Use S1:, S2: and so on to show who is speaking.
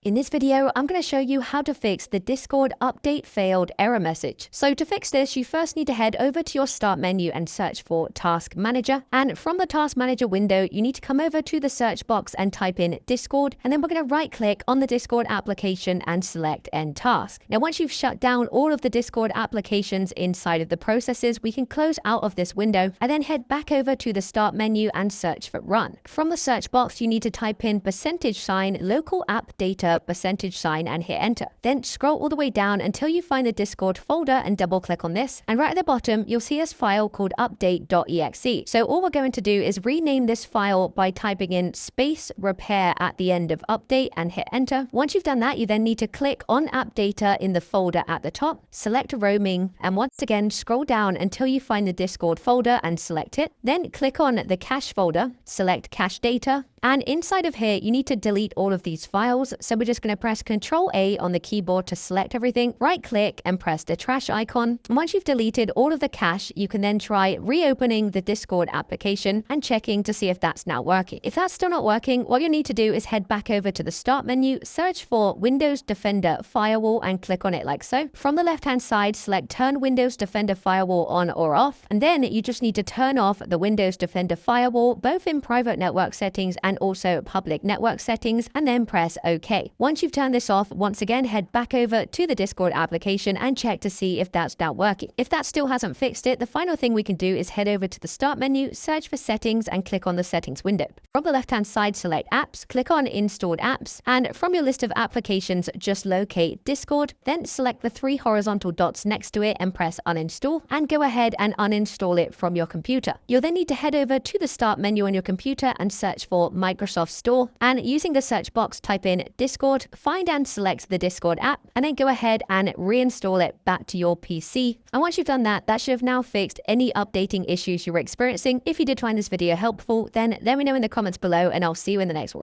S1: In this video, I'm going to show you how to fix the Discord update failed error message. So to fix this, you first need to head over to your start menu and search for Task Manager. And from the Task Manager window, you need to come over to the search box and type in Discord. And then we're going to right click on the Discord application and select End Task. Now, once you've shut down all of the Discord applications inside of the processes, we can close out of this window and then head back over to the start menu and search for Run. From the search box, you need to type in % local app data % and hit enter. Then scroll all the way down until you find the Discord folder and double click on this. And right at the bottom, you'll see this file called update.exe. So all we're going to do is rename this file by typing in space repair at the end of update and hit enter. Once you've done that, you then need to click on app data in the folder at the top, select roaming, and once again, scroll down until you find the Discord folder and select it. Then click on the cache folder, select cache data, and inside of here, you need to delete all of these files. So we're just going to press Ctrl A on the keyboard to select everything, right click and press the trash icon. And once you've deleted all of the cache, you can then try reopening the Discord application and checking to see if that's now working. If that's still not working, what you need to do is head back over to the start menu, search for Windows Defender Firewall and click on it like so. From the left-hand side, select Turn Windows Defender Firewall on or off. And then you just need to turn off the Windows Defender Firewall, both in private network settings and also public network settings, and then press OK. Once you've turned this off, once again, head back over to the Discord application and check to see if that's now working. If that still hasn't fixed it, the final thing we can do is head over to the start menu, search for settings and click on the settings window. From the left-hand side, select apps, click on installed apps, and from your list of applications, just locate Discord, then select the 3 horizontal dots next to it and press uninstall, and go ahead and uninstall it from your computer. You'll then need to head over to the start menu on your computer and search for Microsoft Store, and using the search box, type in Discord, find and select the Discord app, and then go ahead and reinstall it back to your PC. And once you've done that, that should have now fixed any updating issues you were experiencing. If you did find this video helpful, then let me know in the comments below, and I'll see you in the next one.